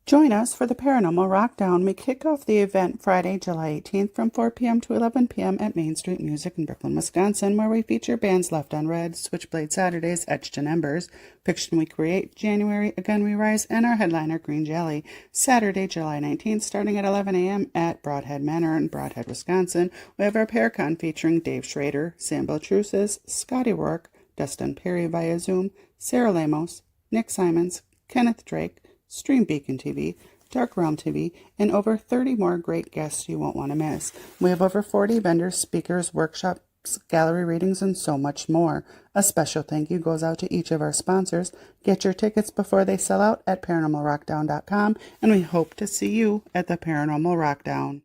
Join us for the Paranormal Rockdown. We kick off the event Friday, July 18th from 4 p.m. to 11 p.m. at Main Street Music in Brooklyn, Wisconsin, where we feature bands Left on Red, Switchblade Saturdays, Etched in Embers, Fiction We Create, January, Again We Rise, and our headliner Green Jelly. Saturday, July 19th, starting at 11 a.m. at Broadhead Manor in Broadhead, Wisconsin, we have our Paracon featuring Dave Schrader, Sam Beltrusis, Scotty Rourke, Dustin Perry via Zoom, Sarah Lamos, Nick Simons, Kenneth Drake, Stream Beacon TV, Dark Realm TV, and over 30 more great guests you won't want to miss. We have over 40 vendors, speakers, workshops, gallery readings, and so much more. A special thank you goes out to each of our sponsors. Get your tickets before they sell out at paranormalrockdown.com, and we hope to see you at the Paranormal Rockdown.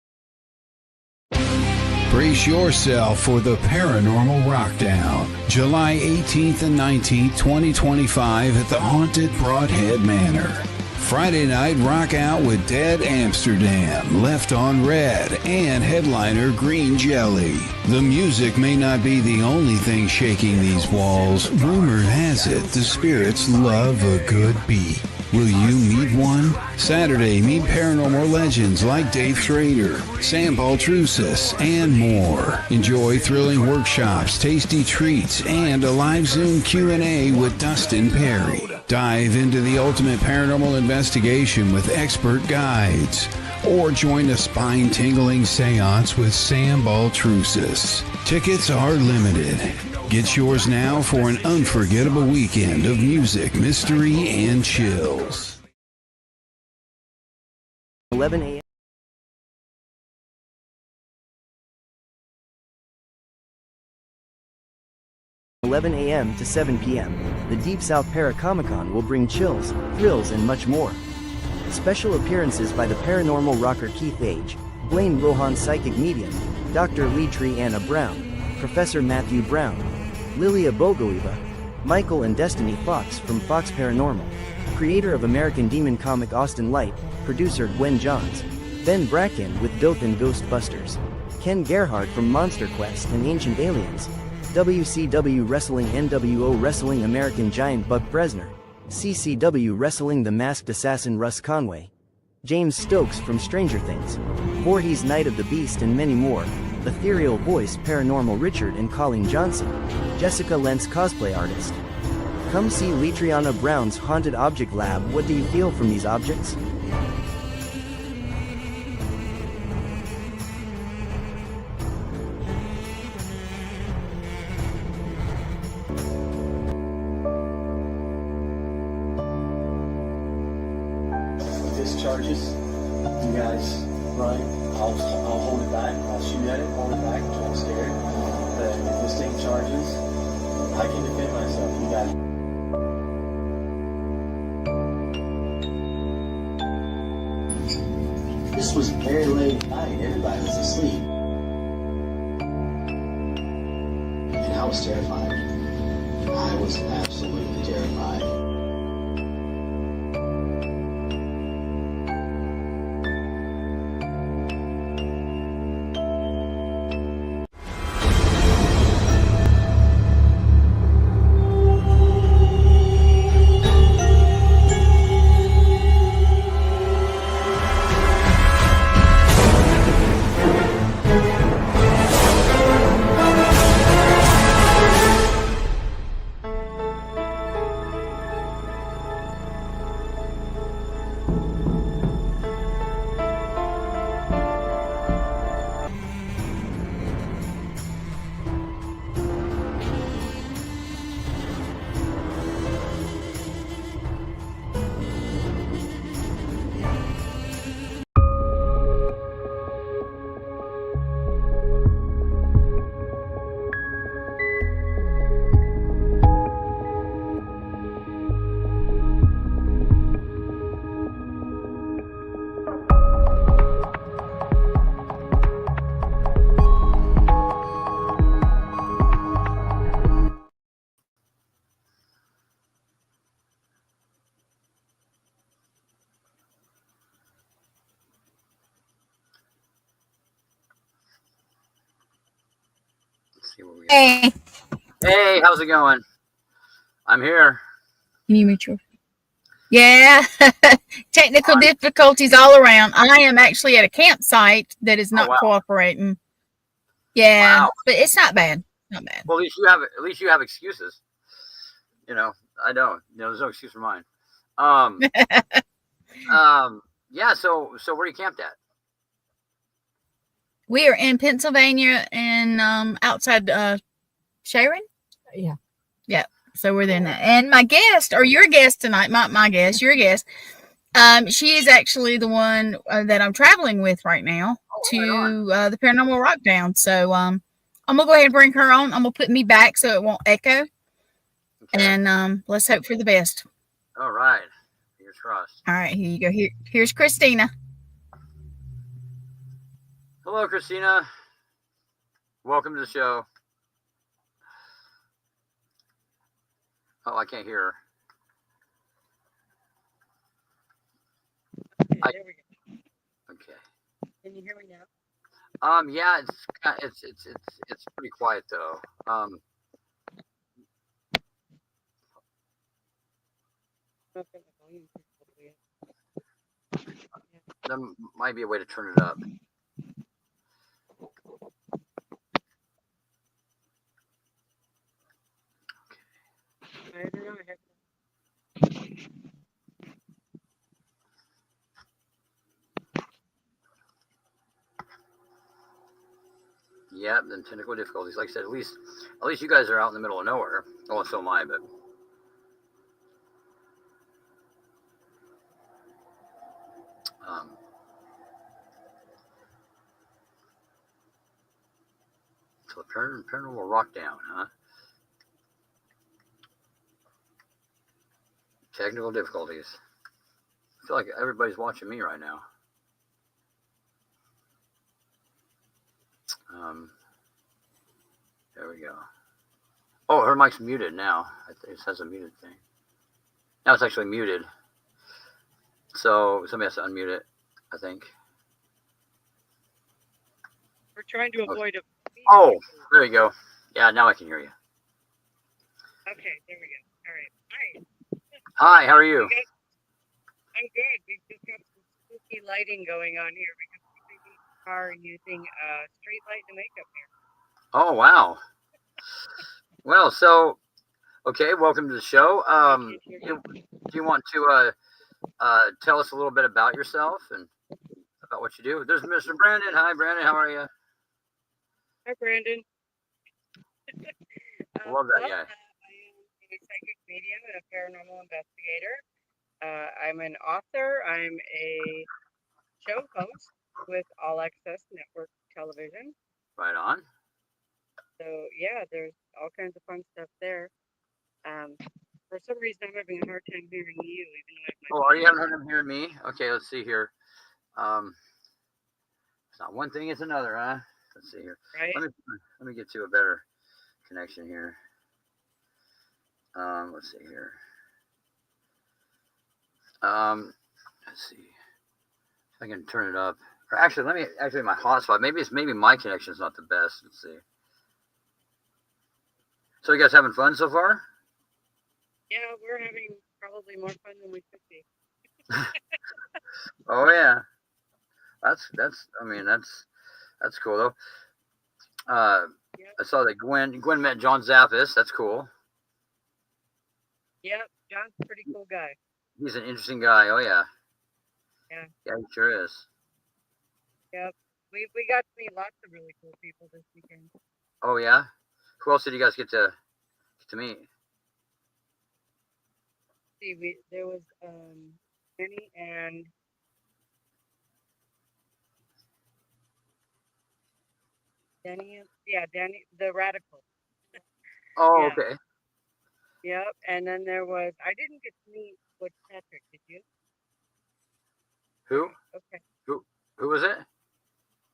Brace yourself for the Paranormal Rockdown, July 18th and 19th, 2025 at the haunted Broadhead Manor. Friday night, rock out with Dead Amsterdam, Left on Red, and headliner Green Jelly. The music may not be the only thing shaking these walls. Rumor has it the spirits love a good beat. Will you meet one? Saturday, meet paranormal legends like Dave Schrader, Sam Baltrusis, and more. Enjoy thrilling workshops, tasty treats, and a live Zoom Q&A with Dustin Perry. Dive into the ultimate paranormal investigation with expert guides. Or join a spine-tingling seance with Sam Baltrusis. Tickets are limited. Get yours now for an unforgettable weekend of music, mystery, and chills. 11 a.m. to 7 p.m., the Deep South Para-Comic-Con will bring chills, thrills, and much more. Special appearances by the paranormal rocker Keith Age, Blaine Rohan Psychic Medium, Dr. Lee Triana Brown, Professor Matthew Brown, Lilia Bogoiva, Michael and Destiny Fox from Fox Paranormal, creator of American Demon comic Austin Light, producer Gwen Johns, Ben Bracken with Dothan Ghostbusters, Ken Gerhard from Monster Quest and Ancient Aliens, WCW Wrestling NWO Wrestling American Giant Buck Bresner, CCW Wrestling The Masked Assassin Russ Conway, James Stokes from Stranger Things, Voorhees Night of the Beast, and many more. Ethereal Voice Paranormal Richard and Colleen Johnson, Jessica Lentz cosplay artist. Come see Litriana Brown's Haunted Object Lab. What do you feel from these objects? Discharges, you guys run. I'll hold it back. I'll shoot at it, hold it back until I'm scared. But if this thing charges, I can defend myself. You got it. This was very late at night. Everybody was asleep. And I was terrified. I was absolutely terrified. See what we got. Hey, Hey, how's it going? I'm here. can you mute your? Yeah, technical difficulties all around. I am actually at a campsite that is not wow. cooperating. Yeah, Wow. but it's not bad. Not bad. Well, at least you have excuses. You know, I don't. You know, there's no excuse for mine. Um, yeah. So where are you camped at? We are in Pennsylvania and outside Sharon. Yeah. Yeah. So we're in that. And my guest, or your guest tonight, my guest, your guest, she is actually the one that I'm traveling with right now to the Paranormal Rock Down. So I'm gonna go ahead and bring her on. I'm gonna put me back so it won't echo. Okay. And let's hope for the best. All right. Fingers crossed. All right, here you go. Here's Kristina. Hello, Kristina. Welcome to the show. Oh, I can't hear her. There we go. Okay. Can you hear me now? Yeah, it's pretty quiet though. There might be a way to turn it up. I don't know. Yeah, then technical difficulties. Like I said, at least you guys are out in the middle of nowhere. Oh, so am I, but so paranormal rock down, huh? Technical difficulties. I feel like everybody's watching me right now. There we go. Oh, her mic's muted now. It has a muted thing. Now it's actually muted. So somebody has to unmute it, I think. We're trying to avoid a. Oh, there you go. Yeah, now I can hear you. Okay, there we go. All right. Hi, how are you? I'm good. We've just got some spooky lighting going on here because we are using street light and makeup here. Oh, wow. Well, so, okay, welcome to the show. Do you want to tell us a little bit about yourself and about what you do? There's Mr. Brandon. Hi, Brandon. How are you? Hi, Brandon. Love that guy. I am a psychic medium and a paranormal investigator. I'm an author. I'm a show host with All Access Network Television. Right on. So yeah, there's all kinds of fun stuff there. For some reason, I'm having a hard time hearing you, even though I have my. Oh, are you having a hard time hearing me? Okay, let's see here. It's not one thing; it's another, huh? Let's see here. Right. Let me get to a better connection here. Let's see here. Let's see if I can turn it up. Or actually, let me activate my hotspot. Maybe my connection's not the best. Let's see. So you guys having fun so far? Yeah, we're having probably more fun than we should be. Oh yeah, that's cool though. Yep. I saw that Gwen met John Zaffis. That's cool. Yep, John's a pretty cool guy. He's an interesting guy. Oh yeah. Yeah. Yeah, he sure is. Yep. We got to meet lots of really cool people this weekend. Oh yeah. Who else did you guys get to meet? See, there was Danny and Danny, the Radical. Oh, Yeah. okay. Yep, and then there was, I didn't get to meet Butch Patrick, did you? Who? Okay. Who was it?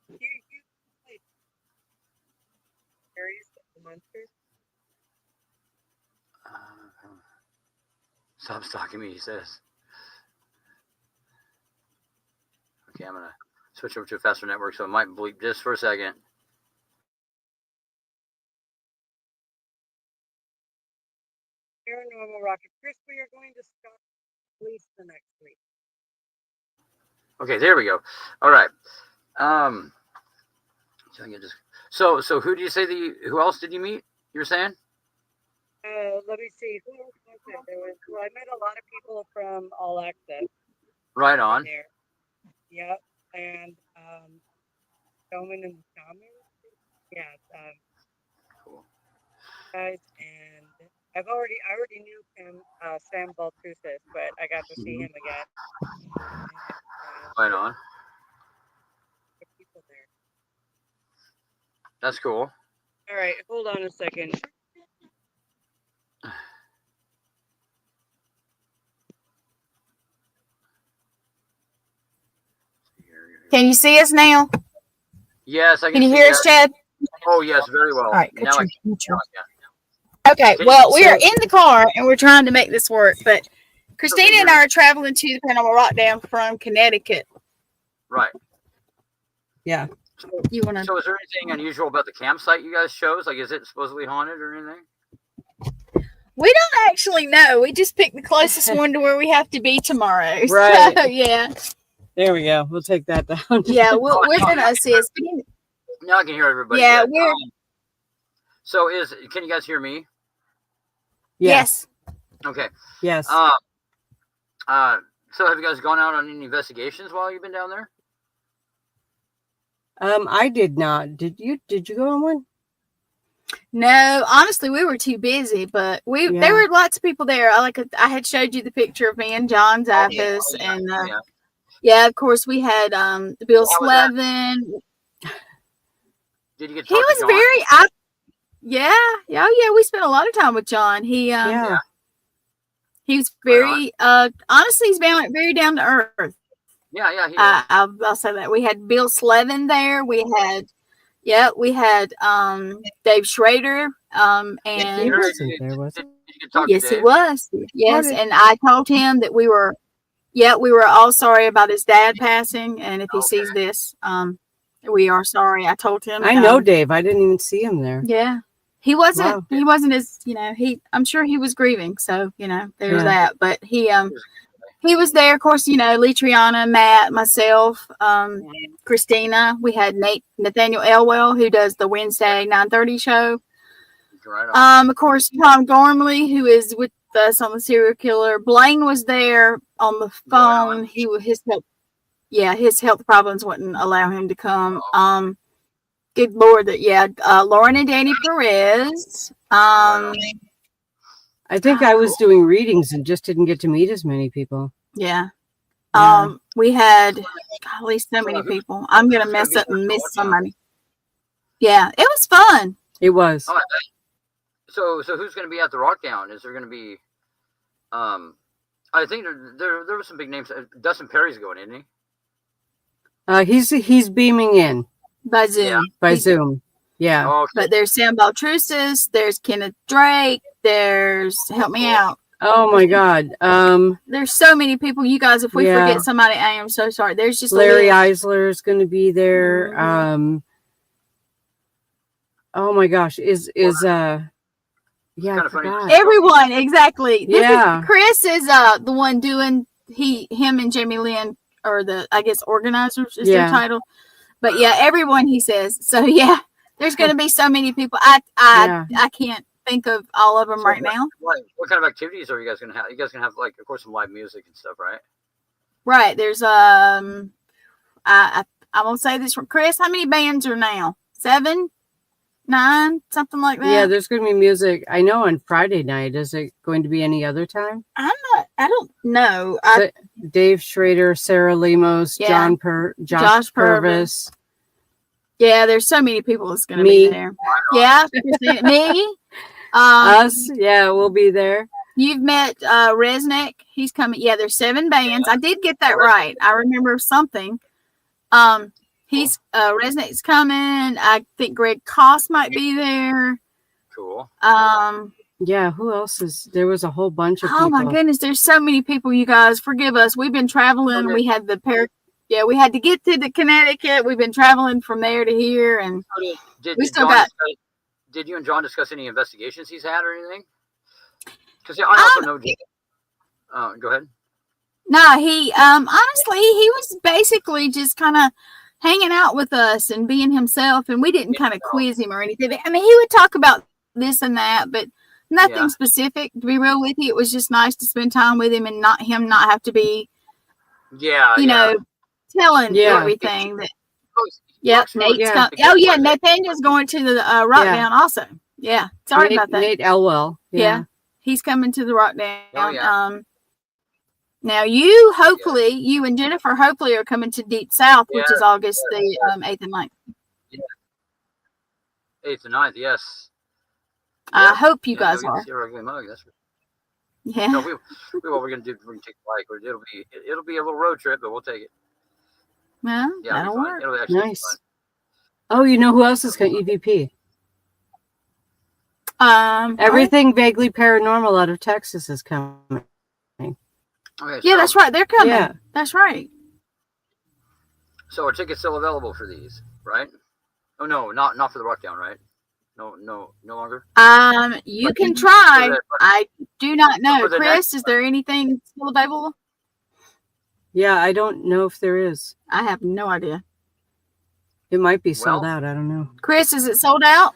You played Series of the Monsters? Stop stalking me, he says. Okay, I'm gonna switch over to a faster network, so it might bleep just for a second. Paranormal Rocket. Chris, we are going to stop least the next week. Okay, there we go. All right. So who do you say who else did you meet? You're saying? Let me see. Who else was it? Well, I met a lot of people from All Access. Right on. There. Yep. And Showman and the Shaman. Yeah. Cool. Guys, and I already knew him, Sam Baltrusis, but I got to see him again. And, Right on. people there. That's cool. All right, hold on a second. Can you see us now? Yes, I Can you hear us, Chad? Oh, yes, very well. All right, Now okay, well, we are in the car and we're trying to make this work, but Kristina and I are traveling to the Paranormal Rock Down from Connecticut. Right. Yeah. You want to? So, is there anything unusual about the campsite you guys chose? Like, is it supposedly haunted or anything? We don't actually know. We just picked the closest one to where we have to be tomorrow. Right. So, yeah. There we go. We'll take that down. Yeah, we're going to assist. Now I can hear everybody. Yeah, we're. So, can you guys hear me? Yes. Okay. Yes. So, have you guys gone out on any investigations while you've been down there? I did not. Did you? Did you go on one? No, honestly, we were too busy, but there were lots of people there. I had showed you the picture of me and John Zappis, and of course we had Bill Slevin. Did you get to he talk was to John? very yeah, we spent a lot of time with John. He was very honestly, he's been very down to earth. Yeah, I'll say that. We had Bill Slevin there. We had Dave Schrader. And he wasn't there, was he? Yes, he was. Yes, and I told him that we were all sorry about his dad passing, and if he sees this, we are sorry. I told him. I know Dave. I didn't even see him there. Yeah. He wasn't. Wow. He wasn't as I'm sure he was grieving. So there's that. But he was there. Of course, Lee Triana, Matt, myself, Kristina. We had Nathaniel Elwell, who does the Wednesday 9:30 show. Of course, Tom Gormley, who is with us on the serial killer. Blaine was there on the phone. His health problems wouldn't allow him to come. Good Lord, Lauren and Danny Perez. I think I was doing readings and just didn't get to meet as many people. Yeah. We had at least so many people. I'm gonna mess up and miss somebody. Yeah, it was fun. It was. So who's going to be at the Rock Down? Is there going to be? I think there were some big names. Dustin Perry's going, isn't he? He's beaming in by Zoom. Yeah. By Zoom. Yeah. Oh, okay. But there's Sam Baltrusis. There's Kenneth Drake. There's help me out. Oh my God. There's so many people. You guys, if we forget somebody, I am so sorry. There's just Larry Eisler is going to be there. Mm-hmm. Oh my gosh. Yeah, kind of funny. Everyone, exactly. Yeah. Chris is the one doing him and Jamie Lynn are the organizers is their title. But everyone he says. So there's going to be so many people. I can't think of all of them right now. What kind of activities are you guys going to have? You guys going to have of course some live music and stuff, right? Right. There's I'm going to say this from Chris. How many bands are now? 7? 9, something like that. Yeah, there's going to be music. I know on Friday night. Is it going to be any other time? I don't know. Dave Schrader, Sarah Lemos, Josh Purvis. Yeah, there's so many people that's going to be there. Yeah, me. Us. Yeah, we'll be there. You've met Resnick. He's coming. Yeah, there's 7 bands. I did get that right. I remember something. He's Resnick's coming. I think Greg Koss might be there. Cool. Yeah, who else is there? Was a whole bunch of people. Oh my goodness, there's so many people, you guys. Forgive us. We've been traveling. We had we had to get to the Connecticut. We've been traveling from there to here, and did you and John discuss any investigations he's had or anything? Because I also know. Go ahead. No, he honestly he was basically just kind of hanging out with us and being himself, and we didn't kind of quiz him or anything. I mean, he would talk about this and that, but nothing specific. To be real with you, it was just nice to spend time with him and not have to be, you know, telling everything that. Nate's oh yeah, Nathaniel's going to the rock down also. Yeah, sorry about that. Nate Elwell. Yeah, he's coming to the rock down. Now you hopefully, you and Jennifer hopefully are coming to Deep South, which is August the 8th and 9th. Yeah. 8th and 9th, yes. I hope you guys are. Yeah. No, what we're gonna do? We're gonna take a bike. It'll be a little road trip, but we'll take it. Well, that'll work. It'll actually nice. Be fun. Oh, you know who else is going to EVP? Everything Vaguely Paranormal out of Texas is coming. Okay, yeah, that's right. They're coming. Yeah. That's right. So are tickets still available for these, right? Oh no, not for the rock down, right? No longer. You can try. I do not know. Chris, is there anything still available? Yeah, I don't know if there is. I have no idea. It might be sold out. I don't know. Chris, is it sold out?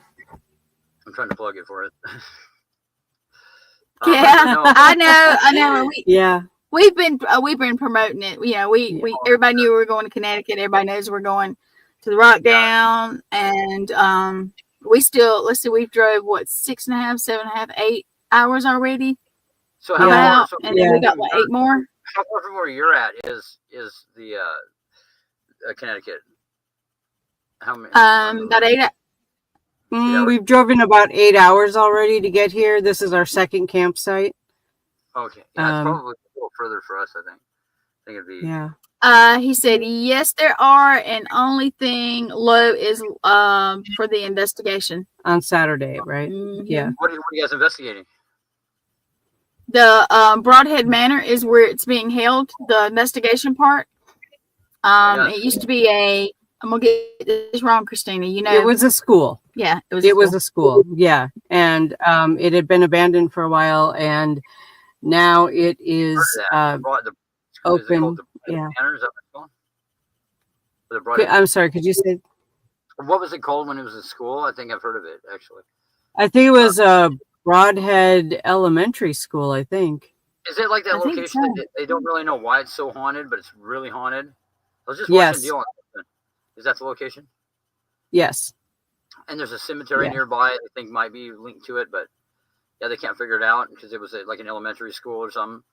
I'm trying to plug it for it. Yeah, I know. We've been promoting it. You know, we everybody knew we were going to Connecticut. Everybody knows we're going to the rock down, and we still, let's see, we've drove 6.5, 7.5, 8 hours already. So how far? And then we got 8 more. How far from where you're at is the Connecticut? How many? About 8. We've driven about 8 hours already to get here. This is our second campsite. Okay, yeah, it's probably a little further for us. I think it'd be. Yeah. He said yes, there are, and only thing low is for the investigation on Saturday, right? Mm-hmm. Yeah. What are you guys investigating? The Broadhead Manor is where it's being held. The investigation part. It used to be I'm gonna get this wrong, Kristina. You know, it was a school. Yeah, it was a school. Yeah, and it had been abandoned for a while, and now it is open. Yeah. I'm sorry. Could you say? What was it called when it was a school? I think I've heard of it actually. I think it was Broadhead Elementary School. I think. Is it like that location? So. They don't really know why it's so haunted, but it's really haunted. I was just watching a deal on something. Is that the location? Yes. And there's a cemetery nearby. I think might be linked to it, but they can't figure it out because it was like an elementary school or something.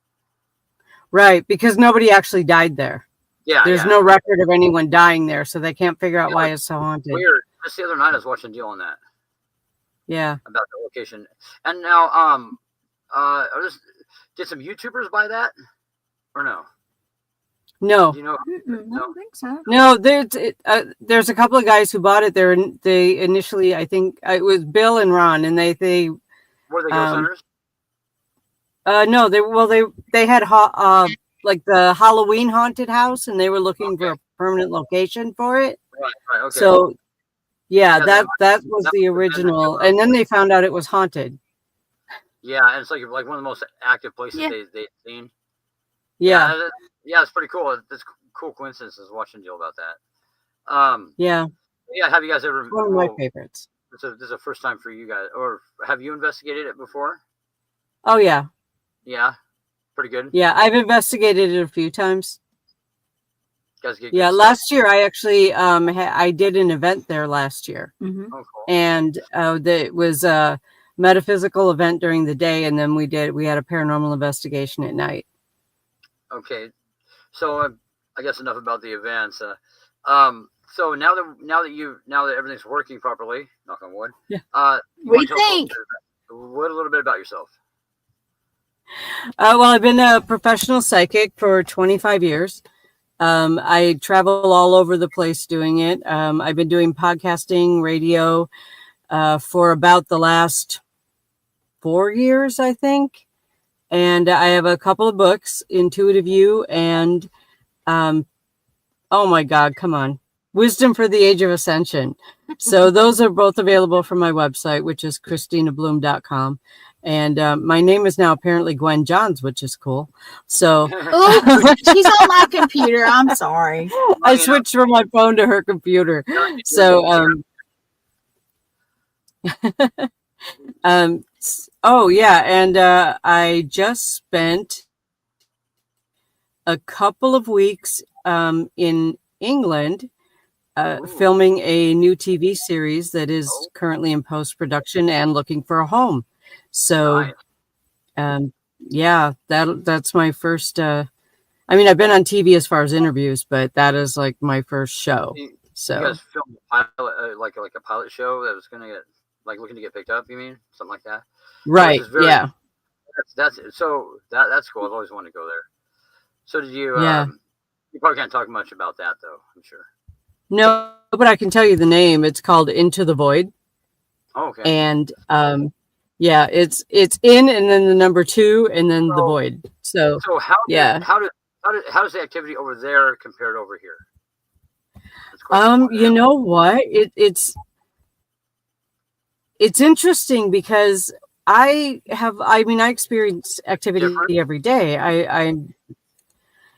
Right, because nobody actually died there. Yeah. There's no record of anyone dying there, so they can't figure out why it's so haunted. Weird. Just the other night I was watching a deal on that. Yeah. About the location. And now did some YouTubers buy that? Or no? No. Do you know? I don't think so. No, there's a couple of guys who bought it there, and they initially, I think it was Bill and Ron, and they were they ghost hunters? No, they had like the Halloween haunted house, and they were looking for a permanent location for it. Right. Okay. So that was the original, and then they found out it was haunted. Yeah, and it's like one of the most active places they've seen. Yeah. Yeah, it's pretty cool. It's cool coincidences watching deal about that. Yeah. Have you guys ever? One of my favorites. This is a first time for you guys, or have you investigated it before? Oh yeah. Yeah, pretty good. Yeah, I've investigated it a few times. Guys get last year I actually I did an event there last year. Mm-hmm. Oh, cool. And it was a metaphysical event during the day, and then we had a paranormal investigation at night. Okay, so I guess enough about the events. So now that everything's working properly, knock on wood. Yeah. We think. What a little bit about yourself? Well, I've been a professional psychic for 25 years. I travel all over the place doing it. I've been doing podcasting, radio, for about the last 4 years, I think. And I have a couple of books, Intuitive You and, oh my God, come on. Wisdom for the Age of Ascension. So those are both available from my website, which is KristinaBloom.com. And my name is now apparently Gwen Johns, which is cool. So Oh, she's on my computer. I'm sorry. I switched from my phone to her computer. So oh yeah, and I just spent a couple of weeks in England filming a new TV series that is currently in post-production and looking for a home. So yeah, that's my first I mean, I've been on TV as far as interviews, but that is like my first show. So you guys filmed a pilot, like a pilot show that was gonna get looking to get picked up. You mean something like that? Right? Yeah. That's cool. I've always wanted to go there. So did you? Yeah. You probably can't talk much about that though, I'm sure. No, but I can tell you the name. It's called Into the Void. Oh, okay. And yeah, it's in and then the number 2 and then the void. So how yeah. How does the activity over there compare to over here? You know what? It's interesting because I experience activity every day.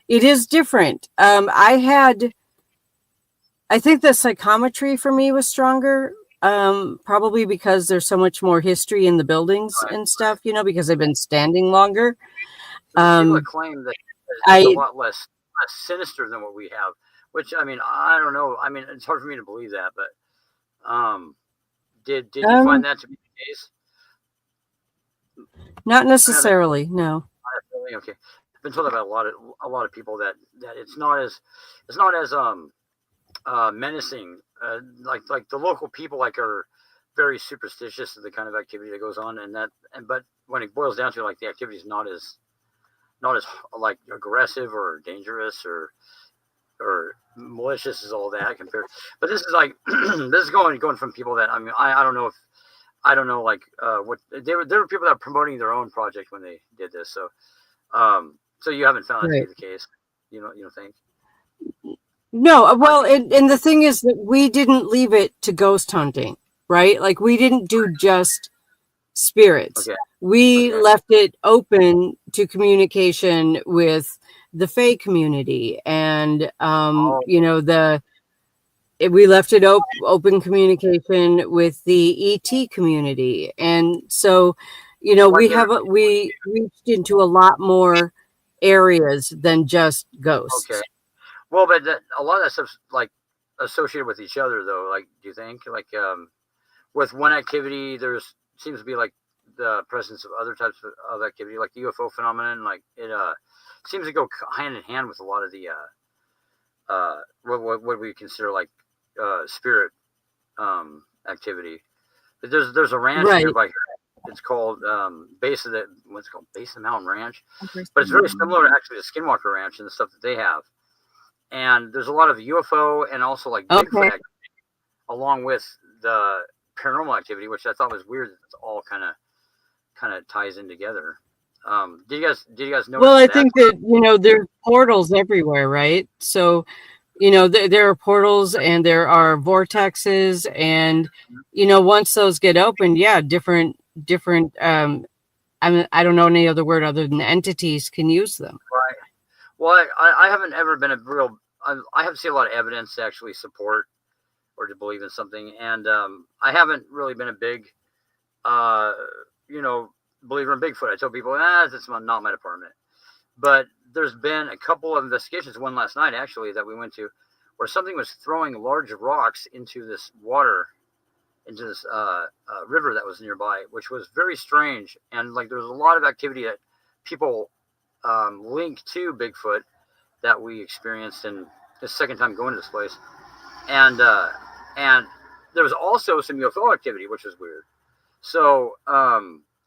It is different. I think the psychometry for me was stronger, probably because there's so much more history in the buildings and stuff, you know, because I've been standing longer. People claim that it's a lot less sinister than what we have, which, I mean, I don't know. I mean, it's hard for me to believe that, but did you find that to be the case? Not necessarily, no. Okay. I've been told about a lot of people that it's not as menacing. Like the local people are very superstitious of the kind of activity that goes on, but when it boils down to the activity is not as like aggressive or dangerous or malicious as all that compared. But this is this is going from people that I don't know what there were people that were promoting their own project when they did this. So so you haven't found that to be the case, you don't think? No, well, and the thing is that we didn't leave it to ghost hunting, right? Like we didn't do just spirits. Okay. We left it open to communication with the Fae community, and you know, we left it open communication with the ET community, and so you know we reached into a lot more areas than just ghosts. Okay. Well, but a lot of that stuff's associated with each other, though. Do you think with one activity, there's seems to be the presence of other types of activity, like the UFO phenomenon. It seems to go hand in hand with a lot of the what we consider spirit activity. There's a ranch nearby here. It's called Base of the Mountain Ranch, but it's very similar actually to Skinwalker Ranch and the stuff that they have. And there's a lot of UFO and also Bigfoot activity, along with the paranormal activity, which I thought was weird. It's all kind of ties in together. Did you guys know? Well, I think that there's portals everywhere, right? So, there are portals and there are vortexes, and once those get opened, different. I don't know any other word other than entities can use them. Right. Well, I haven't ever been I haven't seen a lot of evidence to actually support or to believe in something, and I haven't really been a big, believer in Bigfoot. I tell people, that's not my department. But there's been a couple of investigations, one last night actually, that we went to, where something was throwing large rocks into this water, into this river that was nearby, which was very strange. And there was a lot of activity that people link to Bigfoot that we experienced in the second time going to this place, and there was also some UFO activity, which was weird. So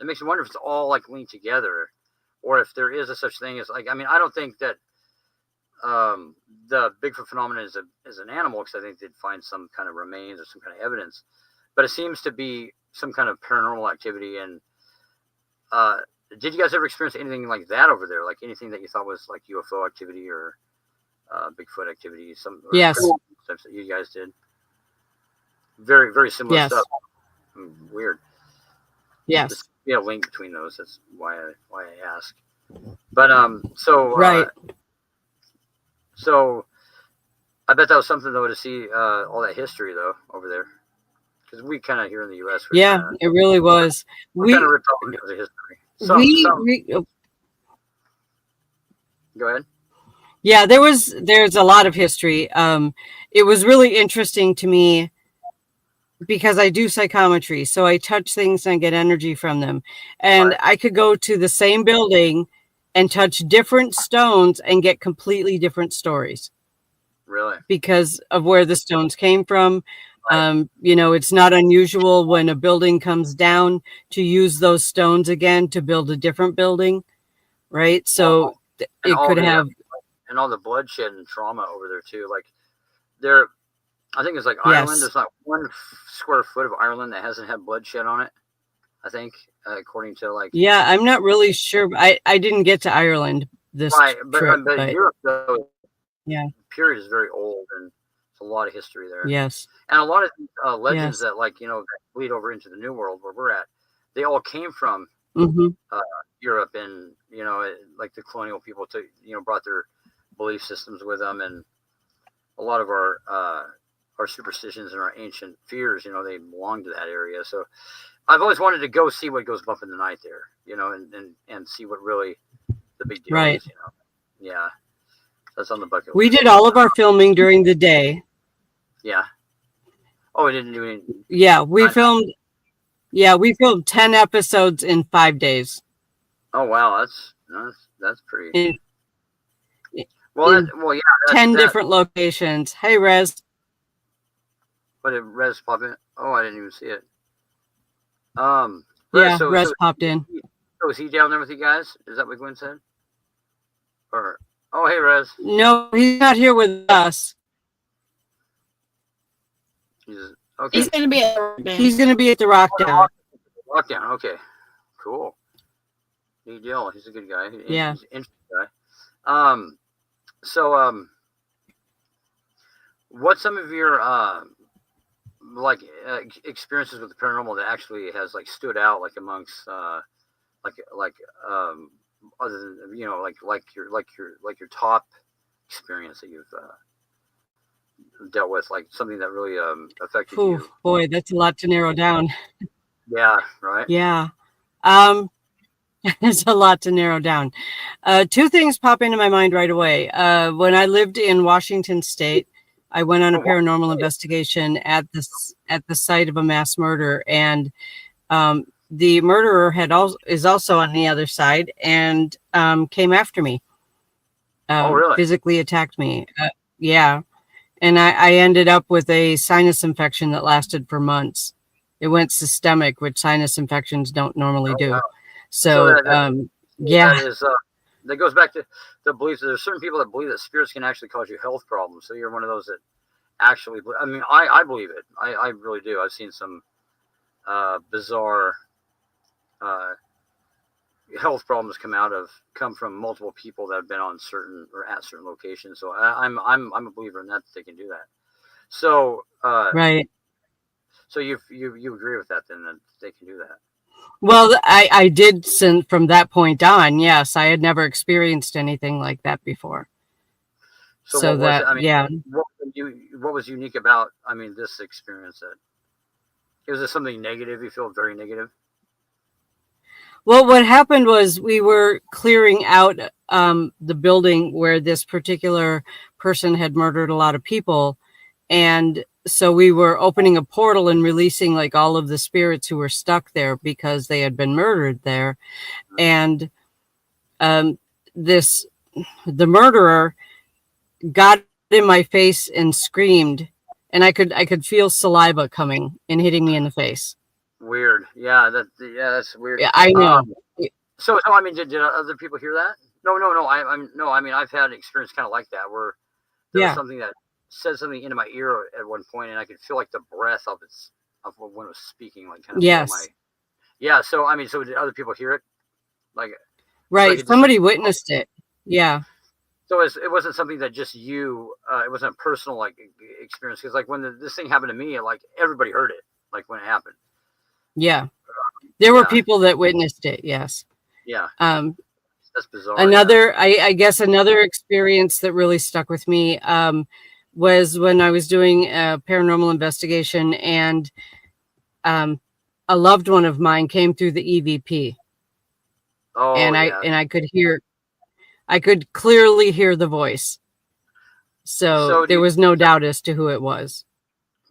it makes me wonder if it's all linked together, or if there is a such thing as I don't think that the Bigfoot phenomenon is an animal, because I think they'd find some kind of remains or some kind of evidence, but it seems to be some kind of paranormal activity. And did you guys ever experience anything like that over there? Anything that you thought was UFO activity or Bigfoot activity? Yes. Stuff that you guys did. Very, very similar stuff. Weird. Yes. be a link between those. That's why I ask. But so Right. So I bet that was something though to see all that history though over there, because we kind of here in the U.S. Yeah, it really was. We kind of ripped off because of history. Go ahead. Yeah, there's a lot of history. It was really interesting to me because I do psychometry, so I touch things and I get energy from them, and Right. I could go to the same building and touch different stones and get completely different stories. Really? Because of where the stones came from. Right. It's not unusual when a building comes down to use those stones again to build a different building, right? So it could have, and all the bloodshed and trauma over there too. Like I think it's like Yes. Ireland. There's not one square foot of Ireland that hasn't had bloodshed on it. I think, according to like. Yeah, I'm not really sure. I didn't get to Ireland this trip, but Europe though, yeah, period is very old, and it's a lot of history there. Yes. And a lot of legends Yes. that that bleed over into the New World where we're at. They all came from Europe, and like the colonial people brought their belief systems with them, and a lot of our superstitions and our ancient fears, they belong to that area. So I've always wanted to go see what goes bump in the night there, and see what really the big deal Right. is, Yeah. That's on the bucket list. We did all of our filming during the day. Yeah. Oh, we didn't do any. Yeah, we filmed 10 episodes in 5 days. Oh wow, that's pretty. Yeah. 10 different locations. Hey, Rez. What did Rez pop in? Oh, I didn't even see it. Rez popped in. So is he down there with you guys? Is that what Gwen said? Or hey, Rez. No, he's not here with us. Okay. He's going to be at the Rockdown. Rockdown. Okay. Cool. Neat deal. He's a good guy. Yeah. He's an interesting guy. So what's some of your experiences with the paranormal that actually has stood out amongst other than your top experience that you've dealt with, something that really affected you? Boy, that's a lot to narrow down. Yeah, right. Yeah. It's a lot to narrow down. Two things pop into my mind right away. When I lived in Washington State, I went on a paranormal investigation at the site of a mass murder, and the murderer is also on the other side and came after me. Really? Physically attacked me. Yeah. And I ended up with a sinus infection that lasted for months. It went systemic, which sinus infections don't normally do. Wow. So that goes back to the belief that there's certain people that believe that spirits can actually cause you health problems. So you're one of those that actually, I mean, I believe it. I really do. I've seen some bizarre health problems come from multiple people that have been on certain or at certain locations. So I'm a believer in that they can do that. So right. So you agree with that then, that they can do that? Well, I did from that point on. Yes, I had never experienced anything like that before. So what was unique about this experience? Was it something negative? You feel very negative? Well, what happened was we were clearing out the building where this particular person had murdered a lot of people. And so we were opening a portal and releasing all of the spirits who were stuck there because they had been murdered there. And the murderer got in my face and screamed, and I could feel saliva coming and hitting me in the face. Weird. Yeah, that's weird. Yeah, I know. So did other people hear that? No. I've had an experience kind of like that where there was something that said something into my ear at one point, and I could feel the breath of when it was speaking, yes. So did other people hear it? Right. Somebody witnessed it. Yeah. So it wasn't something that just you. It wasn't a personal experience, because when this thing happened to me, everybody heard it when it happened. Yeah. There were Yeah. people that witnessed it. Yes. Yeah. Um, That's bizarre. another, I guess another experience that really stuck with me was when I was doing a paranormal investigation, and a loved one of mine came through the EVP, Oh, and yeah. I could clearly hear the voice. So So there was no doubt as to who it was.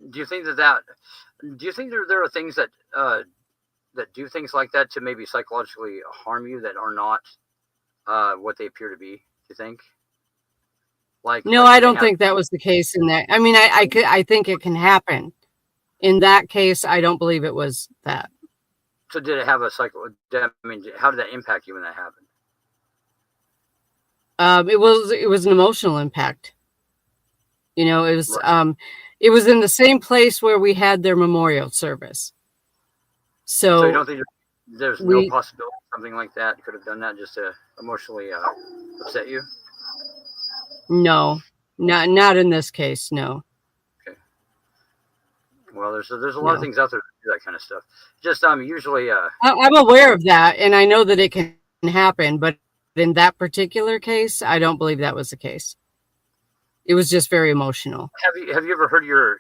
do you think do you think there are things that do things like that to maybe psychologically harm you that are not what they appear to be? Do you think? No, I don't think that was the case in that. I mean, I think it can happen. In that case, I don't believe it was that. So did it have a I mean, how did that impact you when that happened? It was an emotional impact. You know, it was Right. It was in the same place where we had their memorial service. So you don't think there's no we possibility something like that could have done that just to emotionally upset you? no, not in this case. No, Okay. Well, there's a lot of no. things out there that do that kind of stuff. Just usually I'm aware of that, and I know that it can happen, but in that particular case, I don't believe that was the case. It was just very emotional. Have you ever heard your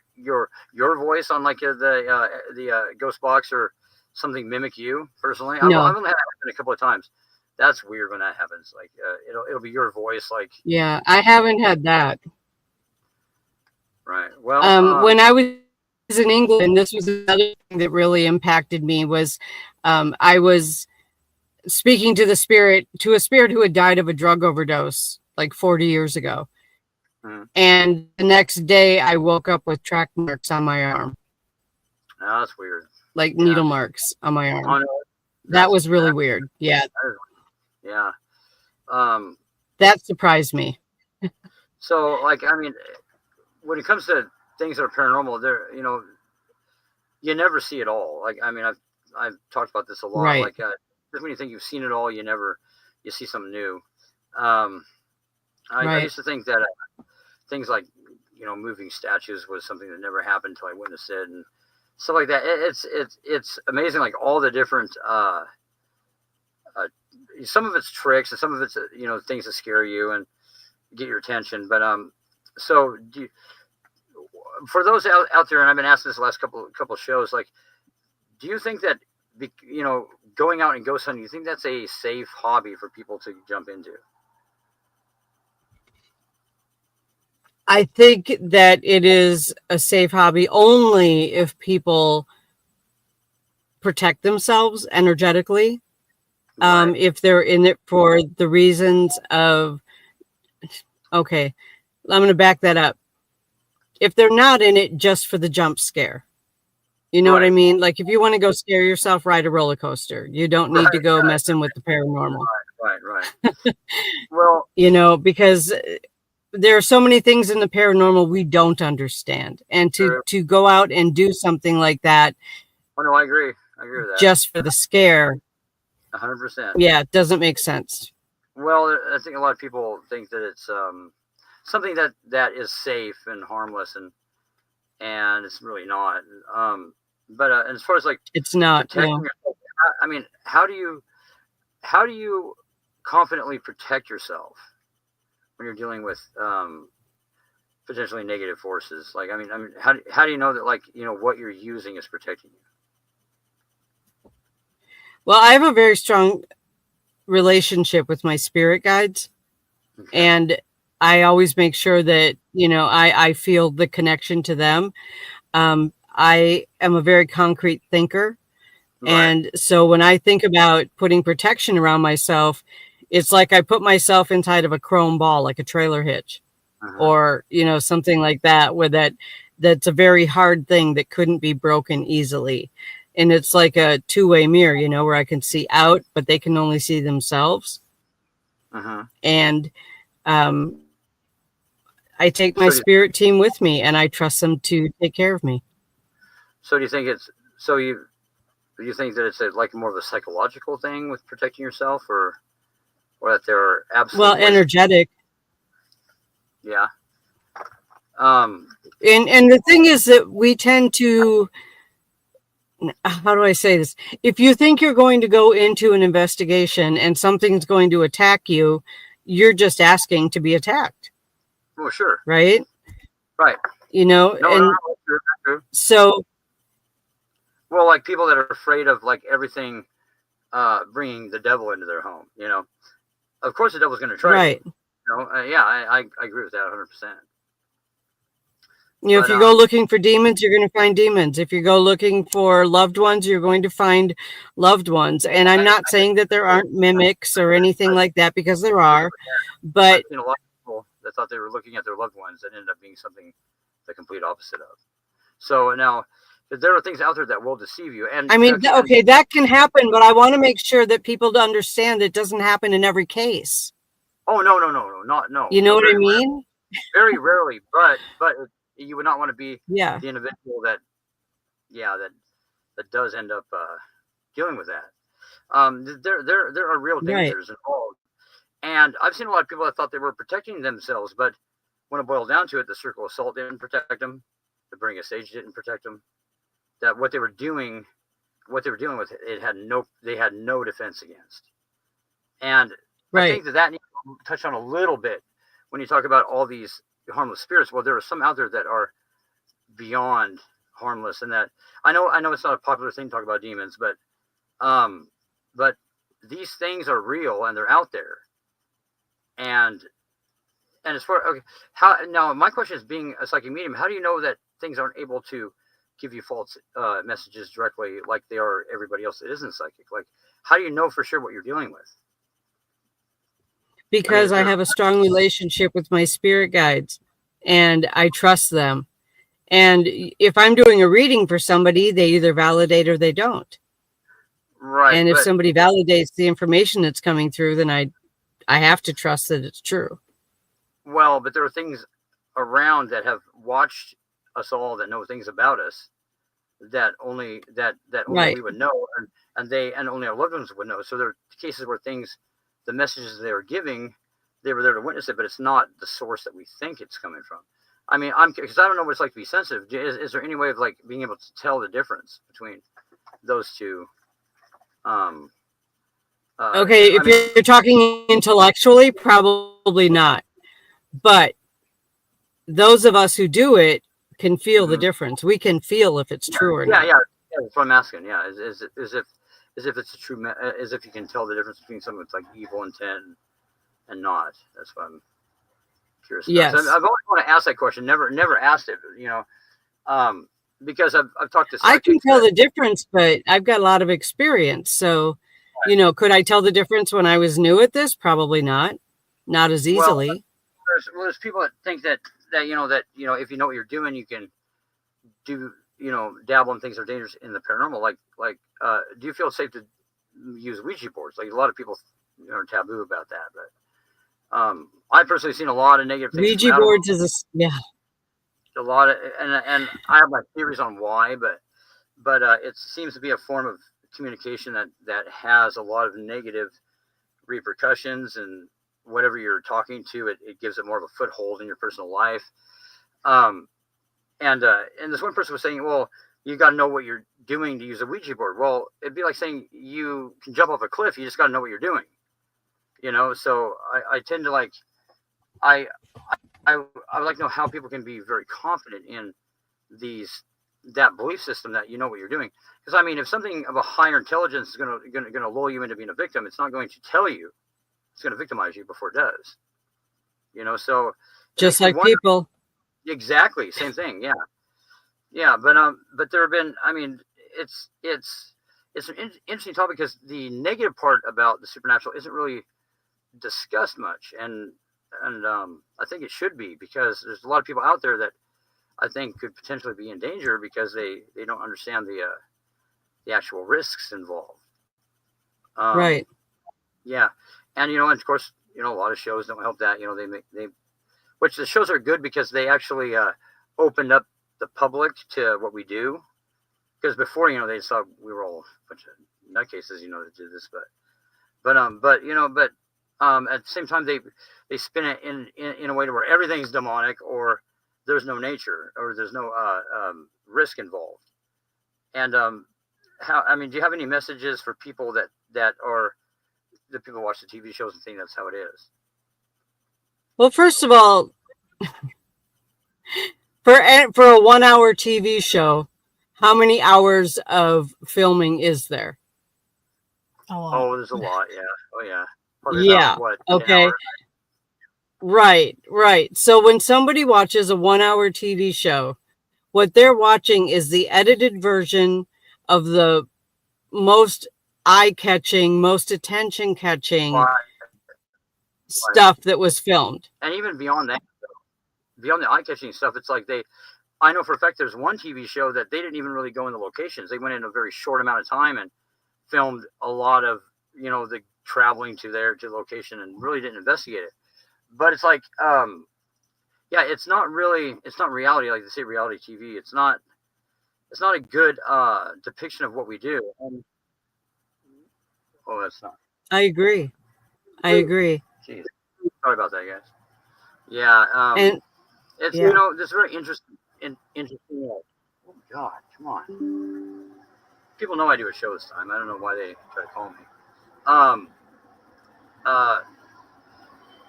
voice on like the ghost box or something mimic you personally? No. I've only had it happen a couple of times. That's weird when that happens. Like it'll be your voice. Like Yeah, I haven't had that. Right. Well, when I was in England, this was another thing that really impacted me. Was I was speaking to a spirit who had died of a drug overdose like 40 years ago. And the next day I woke up with track marks on my arm. Oh, that's weird. Like needle marks on my arm. Oh, no, that was really weird. Yeah. Yeah. That surprised me. So, like, I mean, when it comes to things that are paranormal, you never see it all. Like, I mean, I've talked about this a lot. Right. Like, just when you think you've seen it all, you see something new. I used to think that things like, moving statues was something that never happened until I witnessed it and stuff like that. It's amazing, like all the different, some of it's tricks and some of it's, things that scare you and get your attention. But, so for those out there, and I've been asking this the last couple of shows, like, do you think that, going out and ghost hunting, do you think that's a safe hobby for people to jump into? I think that it is a safe hobby only if people protect themselves energetically. Right. If they're in it for the reasons of, okay, I'm going to back that up. If they're not in it just for the jump scare, you know what I mean? Like if you want to go scare yourself, ride a roller coaster. You don't need to go messing with the paranormal. Right. Well, because there are so many things in the paranormal we don't understand, and to go out and do something like that. Oh no, I agree with that. Just for the scare. 100%. Yeah, it doesn't make sense. Well, I think a lot of people think that it's something that is safe and harmless, and it's really not. But as far as like it's not. Yourself, I mean, how do you confidently protect yourself when you're dealing with potentially negative forces? Like, I mean, how do you know that, like, what you're using is protecting you? Well, I have a very strong relationship with my spirit guides, and I always make sure that, I feel the connection to them. I am a very concrete thinker. Right. And so when I think about putting protection around myself, it's like I put myself inside of a chrome ball, like a trailer hitch, or, something like that, where that's a very hard thing that couldn't be broken easily. And it's like a two-way mirror, where I can see out, but they can only see themselves. And I take my spirit team with me, and I trust them to take care of me. So do you think do you think that it's like more of a psychological thing with protecting yourself, or that there are absolute energetic? Yeah. And the thing is that we tend to, how do I say this? If you think you're going to go into an investigation and something's going to attack you, you're just asking to be attacked. Well, sure. Right. Right. You know, No, and no, that's true, that's true. so, Well, like people that are afraid of like everything bringing the devil into their home, you know, of course the devil's going to try. right. You know, yeah, I agree with that 100%. You know, if you go looking for demons, you're going to find demons. If you go looking for loved ones, you're going to find loved ones. And I'm not saying that there aren't mimics or anything like that, because there are. But I've seen a lot of people that thought they were looking at their loved ones that ended up being something the complete opposite of. So now there are things out there that will deceive you. And I mean, okay, that can happen, but I want to make sure that people understand it doesn't happen in every case. Oh, no. You know what I mean? Very rarely, but you would not want to be the individual that does end up dealing with that. There are real dangers involved, and I've seen a lot of people that thought they were protecting themselves, but when it boiled down to it, the circle of salt didn't protect them, the burning of sage didn't protect them. That what they were dealing with, they had no defense against, and I think that needs to touch on a little bit when you talk about all these harmless spirits. Well, there are some out there that are beyond harmless, and that I know it's not a popular thing to talk about demons, but these things are real and they're out there. And as far how now, my question is, being a psychic medium, how do you know that things aren't able to give you false messages directly like they are everybody else that isn't psychic? Like, how do you know for sure what you're dealing with? Because I have a strong relationship with my spirit guides and I trust them. And if I'm doing a reading for somebody, they either validate or they don't. Right. And if somebody validates the information that's coming through, then I have to trust that it's true. Well, but there are things around that have watched us all, that know things about us that only we would know, and only our loved ones would know. So there are cases where the messages they were giving, they were there to witness it, but it's not the source that we think it's coming from. I mean, because I don't know what it's like to be sensitive. Is there any way of like being able to tell the difference between those two? Okay, if you're talking intellectually, probably not. But those of us who do it can feel the difference. We can feel if it's true or not. Yeah, that's what I'm asking. Yeah, is if it's a true, as if you can tell the difference between something that's like evil intent and not. That's what I'm curious about. Yes. So I've always wanted to ask that question. Never asked it, you know, because I've talked to I can tell the difference, but I've got a lot of experience. So, you know, could I tell the difference when I was new at this? Probably not as easily. Well, there's people that think that if you know what you're doing, you can do, dabble in things that are dangerous in the paranormal. Like, do you feel safe to use Ouija boards? Like, a lot of people, are taboo about that, but I personally seen a lot of negative things. Ouija boards is a lot of, and I have my theories on why, but it seems to be a form of communication that has a lot of negative repercussions, and whatever you're talking to, it gives it more of a foothold in your personal life. And this one person was saying, well, you got to know what you're doing to use a Ouija board. Well, it'd be like saying you can jump off a cliff. You just got to know what you're doing, So I tend to like, I would like to know how people can be very confident in that belief system that you know what you're doing. Because I mean, if something of a higher intelligence is going to lull you into being a victim, it's not going to tell you. It's going to victimize you before it does. So just like people. Exactly, same thing. Yeah. But there have been. I mean, it's an interesting topic because the negative part about the supernatural isn't really discussed much, and I think it should be, because there's a lot of people out there that I think could potentially be in danger because they don't understand the actual risks involved. Right. Yeah. And, and of course, a lot of shows don't help that, which the shows are good because they actually opened up the public to what we do. Because before, they just thought we were all a bunch of nutcases, that did this, but at the same time, they spin it in a way to where everything's demonic, or there's no nature, or there's no risk involved. And do you have any messages for people that are the people who watch the TV shows and think that's how it is? Well, first of all, for a 1 hour TV show, how many hours of filming is there? Oh, there's a lot. Yeah. Oh, yeah. Probably Yeah. about what? Okay. Right. So when somebody watches a 1 hour TV show, what they're watching is the edited version of the most eye-catching, most attention-catching stuff that was filmed. And even beyond that, beyond the eye-catching stuff, it's like I know for a fact there's one TV show that they didn't even really go in the locations. They went in a very short amount of time and filmed a lot of, the traveling to the location and really didn't investigate it. But it's like, it's not reality. Like they say, reality TV. It's not a good depiction of what we do. That's not. I agree. Jeez. Sorry about that, guys. Yeah. And it's, this very interesting. Oh God, come on. People know I do a show this time. I don't know why they try to call me.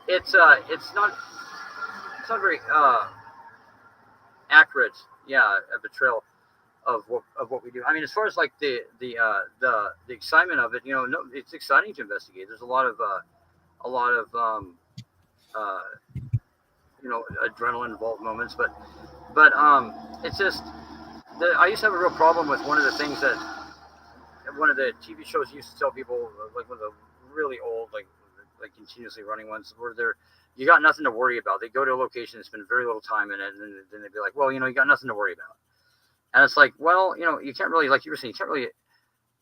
It's not very accurate. Yeah, a portrayal of what we do. I mean, as far as like the excitement of it, it's exciting to investigate. There's a lot of adrenaline involved moments, but it's just I used to have a real problem with one of the things that one of the TV shows used to tell people, like one of the really old, like continuously running ones, where you got nothing to worry about. They go to a location and spend very little time in it, and then they'd be like, well, you got nothing to worry about. And it's like, well, you can't really, like you were saying,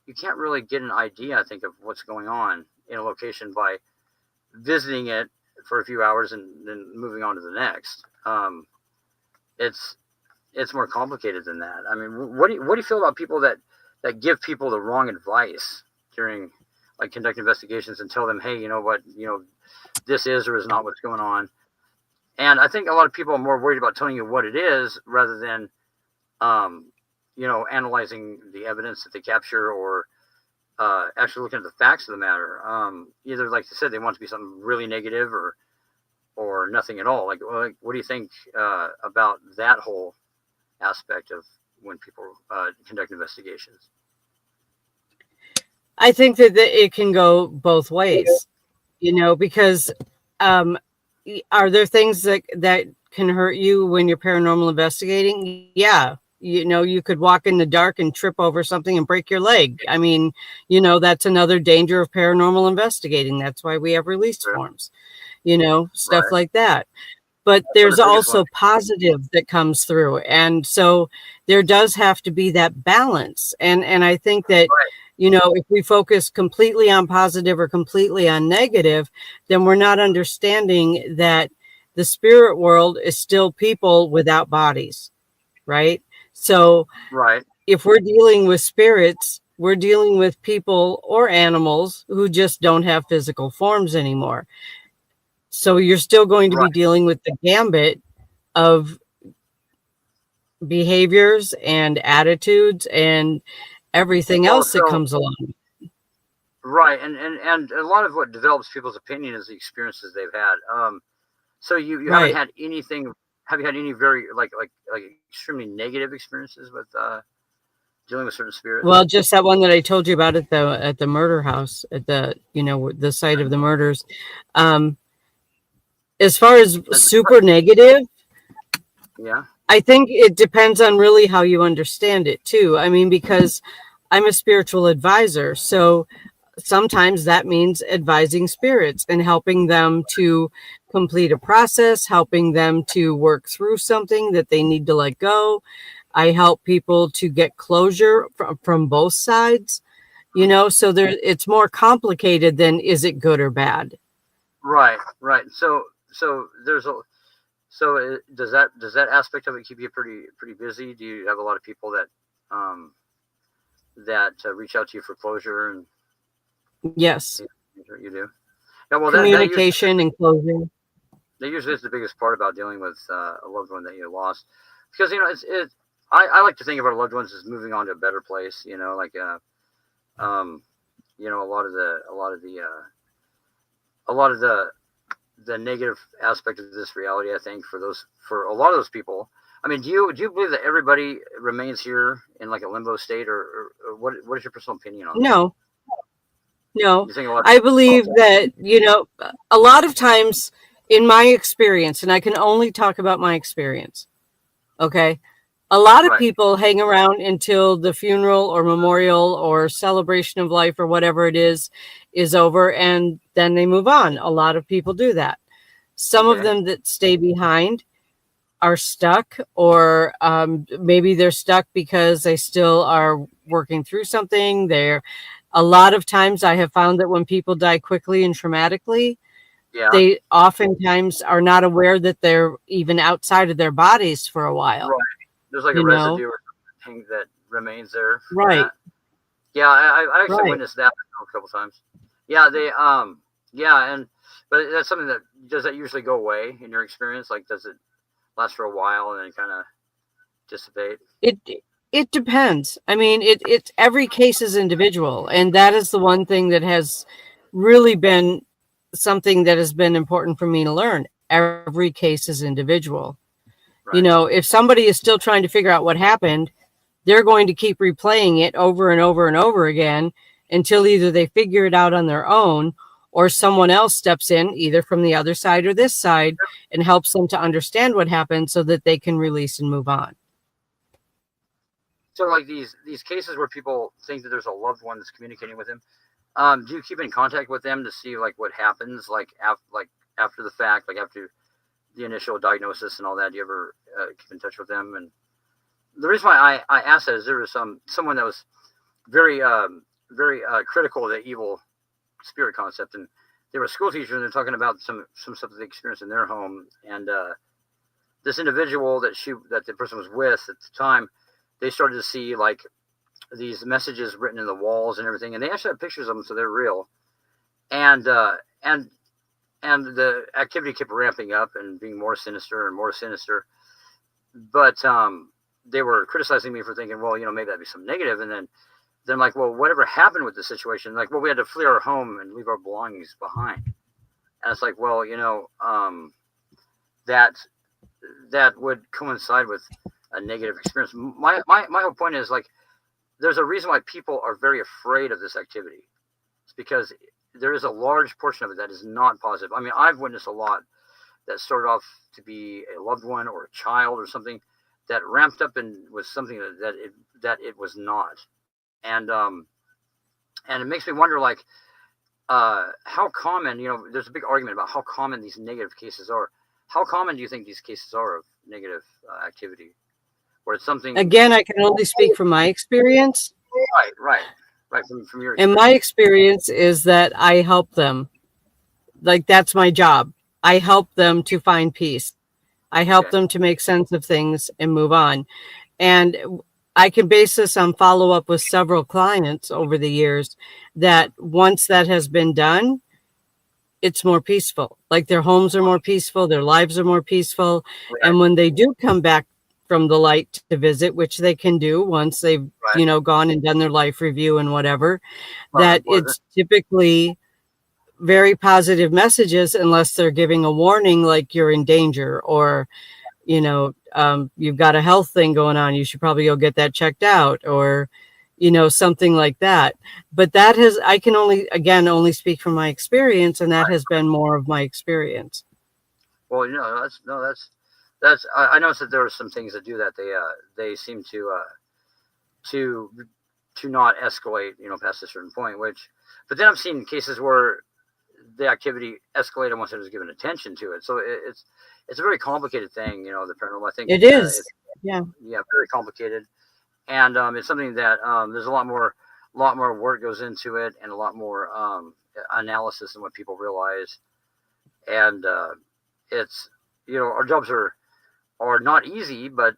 you can't really get an idea, I think, of what's going on in a location by visiting it for a few hours and then moving on to the next. It's more complicated than that. I mean, what do you feel about people that give people the wrong advice during like conduct investigations and tell them, hey, you know what, this is or is not what's going on? And I think a lot of people are more worried about telling you what it is rather than, analyzing the evidence that they capture or actually looking at the facts of the matter. Either, like you said, they want it to be something really negative or nothing at all. Like, what do you think about that whole aspect of when people conduct investigations? I think that it can go both ways, because are there things that can hurt you when you're paranormal investigating? Yeah. You could walk in the dark and trip over something and break your leg. I mean, that's another danger of paranormal investigating. That's why we have release forms, stuff like that. But there's also positive that comes through. And so there does have to be that balance. And I think that, if we focus completely on positive or completely on negative, then we're not understanding that the spirit world is still people without bodies, right? So if we're dealing with spirits, we're dealing with people or animals who just don't have physical forms anymore. So you're still going to be dealing with the gambit of behaviors and attitudes and everything else that comes along. Right. And a lot of what develops people's opinion is the experiences they've had. So you haven't had anything. Have you had any very like extremely negative experiences with dealing with certain spirits? Well, just that one that I told you about at the murder house, at the the site of the murders. As far as super negative, I think it depends on really how you understand it too. I mean, because I'm a spiritual advisor, so sometimes that means advising spirits and helping them to complete a process, helping them to work through something that they need to let go. I help people to get closure from both sides, so it's more complicated than is it good or bad? Right. So does that aspect of it keep you pretty busy? Do you have a lot of people that reach out to you for closure? And yes, you do. Yeah, well, communication and closure. That usually is the biggest part about dealing with a loved one that you lost, because I like to think of our loved ones as moving on to a better place. Like a lot of the negative aspect of this reality, I think, for a lot of those people. I mean, do you believe that everybody remains here in like a limbo state, or what is your personal opinion on that? No. You think a lot I believe that, a lot of times in my experience, and I can only talk about my experience, okay? A lot of Right. people hang around until the funeral or memorial or celebration of life or whatever it is over, and then they move on. A lot of people do that. Some of Okay. them that stay behind are stuck, or maybe they're stuck because they still are working through something. A lot of times I have found that when people die quickly and traumatically, Yeah. they oftentimes are not aware that they're even outside of their bodies for a while. Right. There's like a residue or something that remains there. Right. That. Yeah, I actually witnessed that a couple times. Yeah, but that's something does that usually go away in your experience? Like, does it last for a while and then kind of dissipate? It depends. I mean, it's every case is individual, and that is the one thing that has really been something that has been important for me to learn. Every case is individual. Right. If somebody is still trying to figure out what happened, they're going to keep replaying it over and over and over again until either they figure it out on their own, or someone else steps in, either from the other side or this side, and helps them to understand what happened so that they can release and move on. So like these cases where people think that there's a loved one that's communicating with them, do you keep in contact with them to see like what happens, like after the fact, like after the initial diagnosis and all that? Do you ever keep in touch with them? And the reason why I asked that is there was someone that was very critical of the evil spirit concept, and they were a school teacher, and they're talking about some stuff that they experienced in their home, and this individual that the person was with at the time, they started to see like these messages written in the walls and everything, and they actually have pictures of them, so they're real. And the activity kept ramping up and being more sinister and more sinister. But they were criticizing me for thinking, well, maybe that'd be some negative. And then I'm like, well, whatever happened with the situation? Like, well, we had to flee our home and leave our belongings behind. And it's like, well, that would coincide with a negative experience. My whole point is, like, there's a reason why people are very afraid of this activity. It's because there is a large portion of it that is not positive. I mean, I've witnessed a lot that started off to be a loved one or a child or something that ramped up and was something that it was not. And it makes me wonder, like, how common, there's a big argument about how common these negative cases are. How common do you think these cases are of negative activity? Where it's something... Again, I can only speak from my experience. Right. From your experience. And my experience is that I help them. Like, that's my job. I help them to find peace. I help them to make sense of things and move on. And I can base this on follow-up with several clients over the years, that once that has been done, it's more peaceful. Like, their homes are more peaceful, their lives are more peaceful. Right. And when they do come back from the light to visit, which they can do once they've, gone and done their life review and whatever, that it's typically very positive messages, unless they're giving a warning, like you're in danger, or, you've got a health thing going on, you should probably go get that checked out, or, something like that. But I can only speak from my experience, and that has been more of my experience. Well, that's I noticed that there are some things that do that. They seem to not escalate, past a certain point, but then I've seen cases where the activity escalated once it was given attention to it. So it's a very complicated thing, the paranormal. I think it is. Very complicated. And it's something that there's a lot more work goes into it, and a lot more analysis than what people realize. And it's, our jobs are not easy, but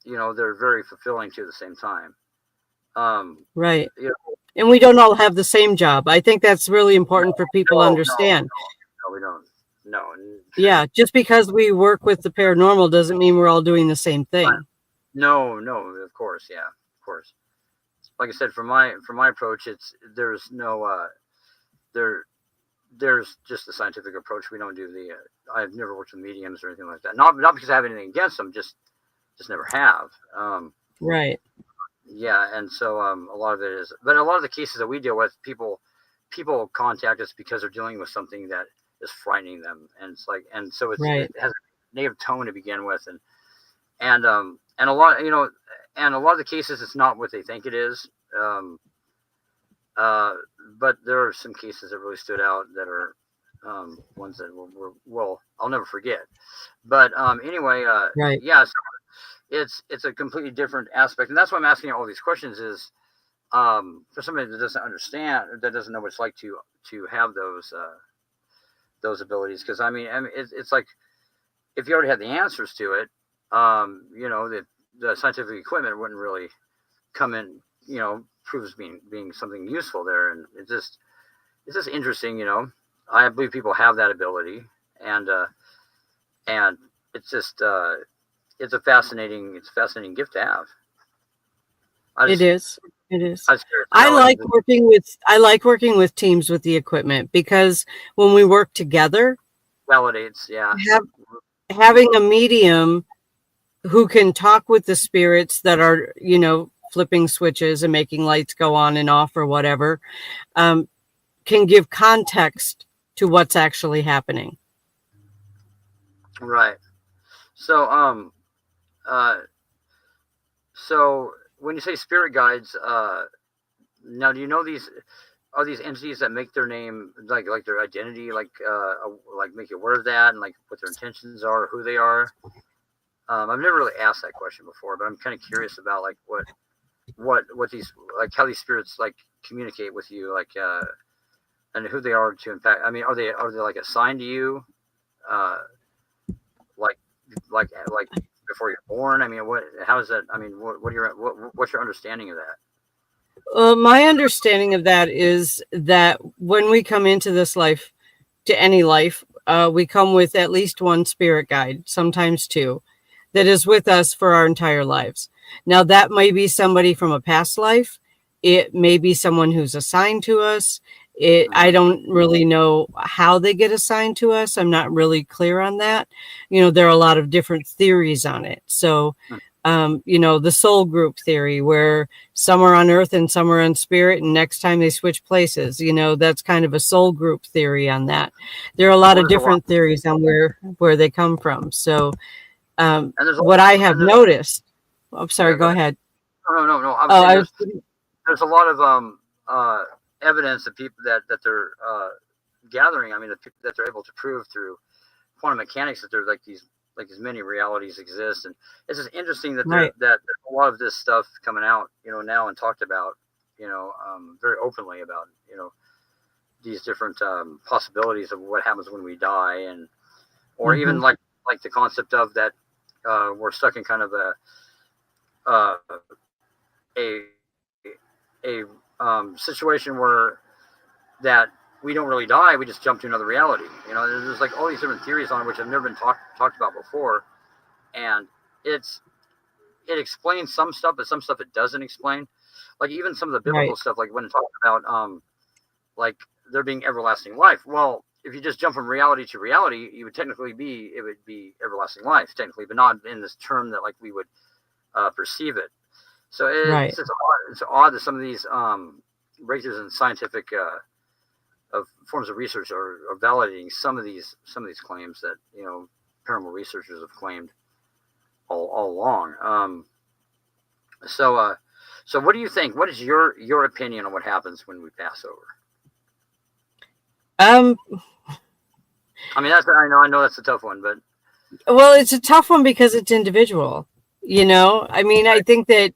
they're very fulfilling too at the same time. Right. And we don't all have the same job. I think that's really important for people to understand. No, we don't. No. Yeah, just because we work with the paranormal doesn't mean we're all doing the same thing. No, of course, yeah, of course. Like I said, from my approach, there's no there's just the scientific approach. We don't do the. I've never worked with mediums or anything like that. Not because I have anything against them, just never have. Right. Yeah, and so a lot of it is, but a lot of the cases that we deal with, people contact us because they're dealing with something that is frightening them, and it's like, and so Right. it has a negative tone to begin with, and a lot, and a lot of the cases it's not what they think it is. But there are some cases that really stood out that are ones that I'll never forget. But anyway, Right. yeah, so it's a completely different aspect, and that's why I'm asking all these questions. Is for somebody that doesn't understand, that doesn't know what it's like to have those abilities. Because I mean, it's like if you already had the answers to it, the scientific equipment wouldn't really come in, proves being something useful there, and it's just interesting. I believe people have that ability, and it's just it's a fascinating gift to have. It is. I like working with teams with the equipment, because when we work together, validates, yeah. Having a medium who can talk with the spirits that are, flipping switches and making lights go on and off or whatever, can give context to what's actually happening. Right. So, so when you say spirit guides, now do you know are these entities that make their name, like their identity, like make you aware of that, and like what their intentions are, who they are? I've never really asked that question before, but I'm kind of curious about like what these, like how these spirits like communicate with you, like and who they are to impact. I mean, are they like assigned to you, like before you're born? I mean, how is that? I mean, what's your understanding of that? My understanding of that is that when we come into this life, to any life, we come with at least one spirit guide, sometimes two, that is with us for our entire lives. Now, that may be somebody from a past life. It may be someone who's assigned to us. I don't really know how they get assigned to us. I'm not really clear on that. There are a lot of different theories on it. So, the soul group theory, where some are on earth and some are on spirit, and next time they switch places, that's kind of a soul group theory on that. There are a lot of different theories on where they come from. So, what I have noticed, I'm sorry, go ahead. No. There's a lot of evidence that people that they're gathering. I mean, that they're able to prove through quantum mechanics that there's like these many realities exist, and it's just interesting that Right. that a lot of this stuff coming out, now and talked about, very openly about, these different possibilities of what happens when we die, or even like the concept of that we're stuck in kind of a situation where that we don't really die, we just jump to another reality. There's like all these different theories on which have never been talked about before, and it explains some stuff, but some stuff it doesn't explain. Like even some of the biblical stuff, like when it talks about like there being everlasting life. Well, if you just jump from reality to reality, it would be everlasting life technically, but not in this term that like we would perceive it. So it's odd that some of these breakthroughs in scientific of forms of research are validating some of these claims that paranormal researchers have claimed all along. So what do you think? What is your opinion on what happens when we pass over? I mean, I know that's a tough one, but it's a tough one because it's individual. I mean, I think that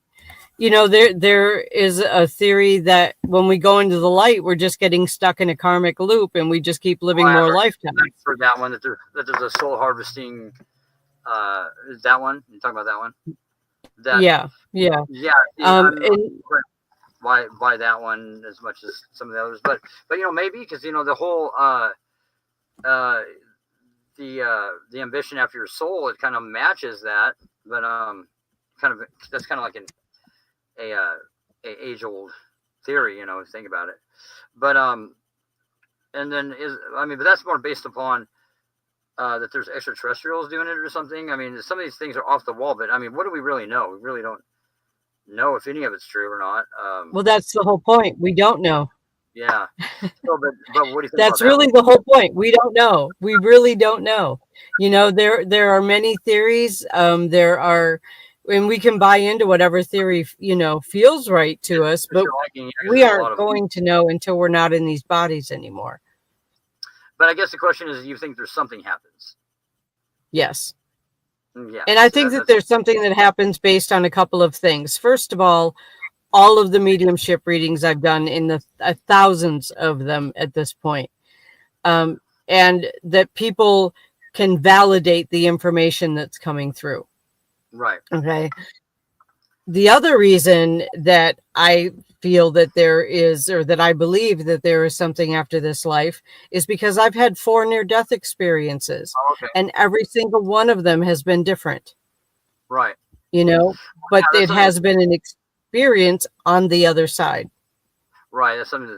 there is a theory that when we go into the light, we're just getting stuck in a karmic loop, and we just keep living more lifetimes. For that one, that there's a soul harvesting. Is that one? You talking about that one? Yeah. Why that one as much as some of the others, but maybe because the whole the ambition after your soul, it kind of matches that, but that's kind of like a age old theory, think about it. But and then but that's more based upon that there's extraterrestrials doing it or something. I mean, some of these things are off the wall, but I mean, what do we really know? We really don't know if any of it's true or not. Well, that's the whole point. We don't know. Yeah. So, but what do you think? That's about really the whole point. We don't know. We really don't know. There are many theories. There are, and we can buy into whatever theory feels right to us, but we aren't going to know until we're not in these bodies anymore. But I guess the question is, you think there's something happens? Yes. Yeah. And I think that there's something that happens based on a couple of things. First of all of the mediumship readings I've done, in the thousands of them at this point, and that people can validate the information that's coming through. Right. Okay. The other reason that I feel that there is, or that I believe that there is something after this life, is because I've had 4 near-death experiences, and every single one of them has been different. Right. But it has been an experience on the other side. Right. That's something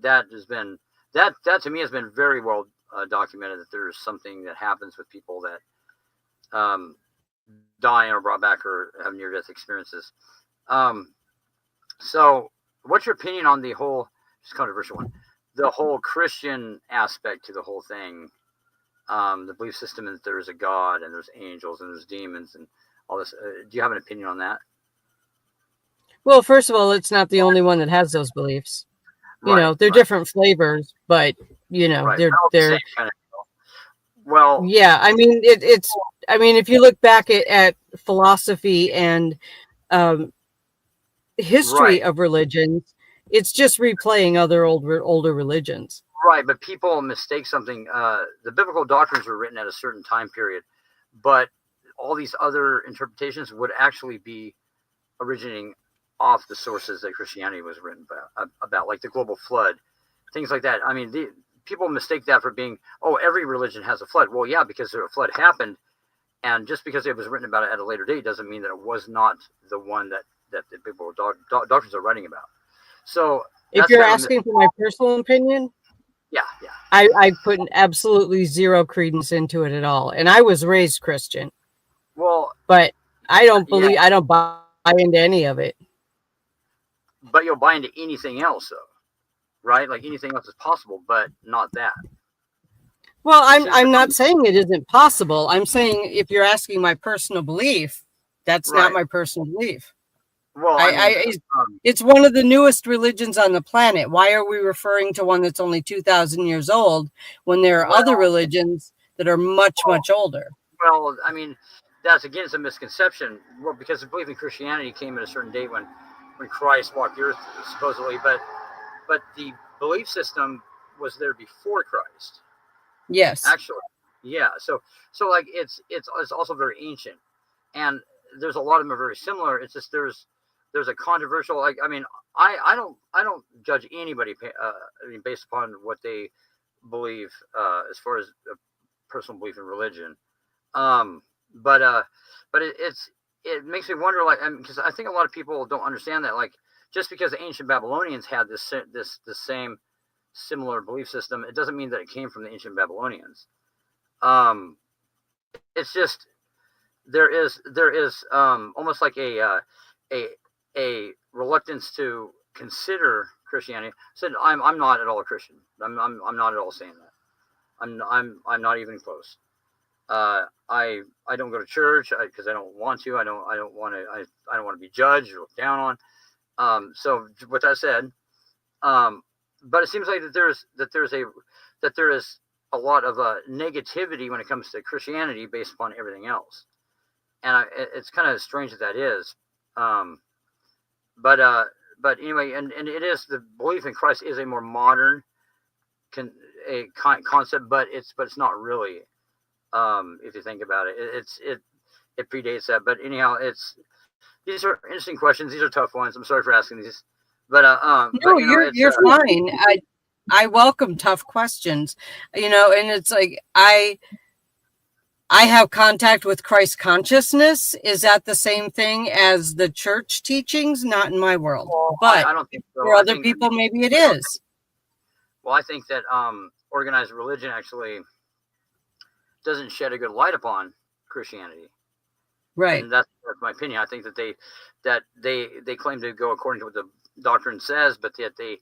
that has been, that to me has been very well documented, that there's something that happens with people that die and are brought back or have near-death experiences. So what's your opinion on the whole, just controversial one, the whole Christian aspect to the whole thing? The belief system that there is a God and there's angels and there's demons and all this. Do you have an opinion on that? Well, first of all, it's not the only one that has those beliefs. They're different flavors, but they're kind of, well, yeah. I mean, if you look back at philosophy and history of religions, it's just replaying other older religions. Right, but people mistake something. The biblical doctrines were written at a certain time period, but all these other interpretations would actually be originating off the sources that Christianity was written about, like the global flood, things like that. I mean, people mistake that for being, every religion has a flood. Well, yeah, because a flood happened, and just because it was written about it at a later date doesn't mean that it was not the one that the biblical doctrines are writing about. So, if you're asking for my personal opinion, yeah, I put absolutely zero credence into it at all, and I was raised Christian. Well, but I don't believe, I don't buy into any of it. But you'll buy into anything else, though, right? Like anything else is possible, but not that. Well, I'm not saying it isn't possible. I'm saying, if you're asking my personal belief, that's not my personal belief. Well, it's one of the newest religions on the planet. Why are we referring to one that's only 2,000 years old when there are other religions that are much older? Well, I mean, that's again, it's a misconception. Well, because the belief in Christianity came at a certain date when Christ walked the earth, supposedly, but the belief system was there before Christ. Yes, actually, yeah. So like it's also very ancient, and there's a lot of them are very similar. It's just there's a controversial, like, I mean, I don't judge anybody based upon what they believe as far as a personal belief in religion. But it makes me wonder, like, because I think a lot of people don't understand that, like, just because the ancient Babylonians had this same similar belief system, it doesn't mean that it came from the ancient Babylonians. It's just there is almost like a reluctance to consider Christianity. So I'm not at all a Christian. I'm not at all saying that. I'm not even close. I don't go to church because I don't want to. I don't want to be judged or looked down on. So with that said, but it seems like that there is a lot of negativity when it comes to Christianity based upon everything else, and it's kind of strange that is. But anyway, and it is, the belief in Christ is a more modern concept, but it's not really. If you think about it, it predates that. But anyhow, these are interesting questions. These are tough ones. I'm sorry for asking these, but no, you're fine. I welcome tough questions, and it's like I I have contact with Christ consciousness. Is that the same thing as the church teachings? Not in my world, Well, but I don't think so. for other people, maybe it is. Well, I think that organized religion actually doesn't shed a good light upon Christianity. Right. And that's my opinion. I think that they claim to go according to what the doctrine says, but yet they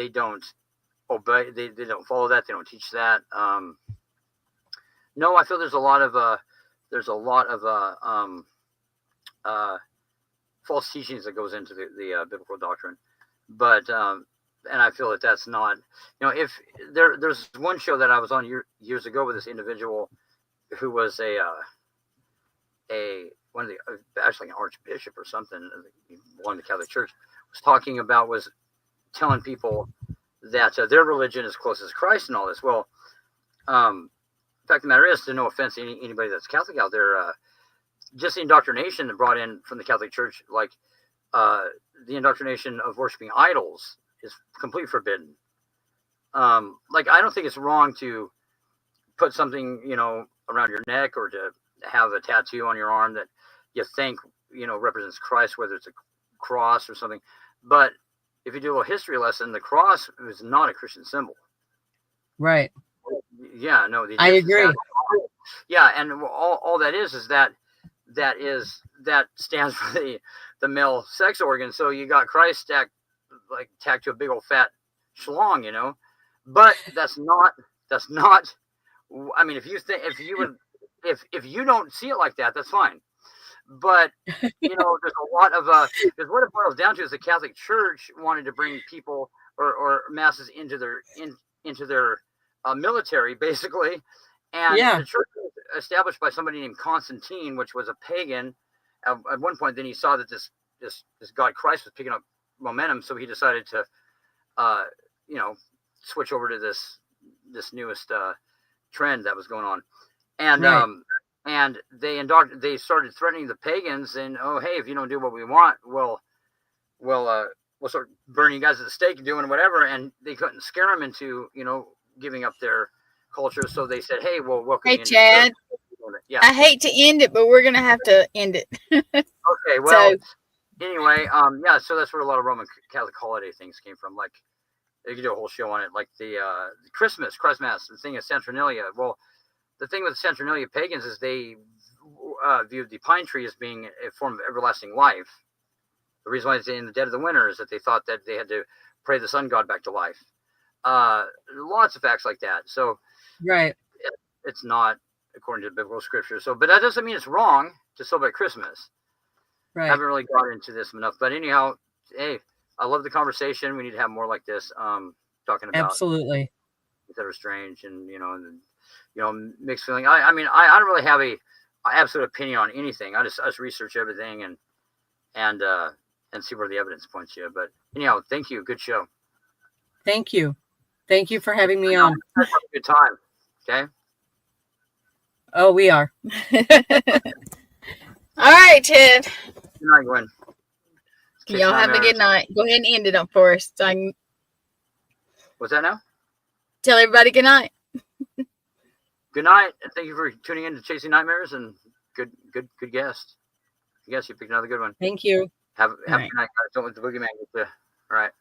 don't obey. They don't follow that. They don't teach that. No, I feel there's a lot of false teachings that goes into the biblical doctrine, but and I feel that that's not, if there's one show that I was on years ago with this individual who was one of the actually an archbishop or something, belonged to the Catholic Church, was telling people that their religion is close as Christ and all this. Well, the fact of the matter is, to no offense to anybody that's Catholic out there, just the indoctrination that brought in from the Catholic Church, like the indoctrination of worshiping idols, is completely forbidden. Like, I don't think it's wrong to put something, around your neck, or to have a tattoo on your arm that you think, represents Christ, whether it's a cross or something. But if you do a little history lesson, the cross is not a Christian symbol. Right. Yeah, no, I agree. Yeah, and all that is that stands for the male sex organ. So you got Christ tacked to a big old fat schlong, but that's not. I mean, if you don't see it like that, that's fine. But there's a lot of because what it boils down to is the Catholic Church wanted to bring people or masses into their military, basically, and the church was established by somebody named Constantine, which was a pagan. At one point, then he saw that this God Christ was picking up momentum, so he decided to switch over to this newest trend that was going on, and and they started threatening the pagans, and hey, if you don't do what we want, we'll start burning you guys at the stake and doing whatever. And they couldn't scare them into giving up their culture, so they said, hey, well, welcome. Hey, Chad. Yeah. I hate to end it, but we're gonna have to end it. Okay. Well. Anyway, so that's where a lot of Roman Catholic holiday things came from. Like, you could do a whole show on it, like the Christmas, Christmas, the thing of Saturnalia. Well, the thing with Saturnalia pagans is they viewed the pine tree as being a form of everlasting life. The reason why it's in the dead of the winter is that they thought that they had to pray the sun god back to life. Lots of facts like that. So, it's not according to the biblical scripture. So, but that doesn't mean it's wrong to celebrate Christmas. Right. I haven't really got into this enough, but anyhow, hey, I love the conversation. We need to have more like this, talking about absolutely that are strange and mixed feeling. I mean, I don't really have a absolute opinion on anything. I just research everything and see where the evidence points you. But anyhow, thank you. Good show. Thank you for having me on. Have a good time. Okay. Oh, we are. All right, Ted. Good night, Gwen. Y'all have a good night. Go ahead and end it up for us. What's that now? Tell everybody good night. Good night, and thank you for tuning in to Chasing Nightmares. And good guest. Yes, you picked another good one. Thank you. Have a good night, guys. Don't let the boogeyman get you. All right.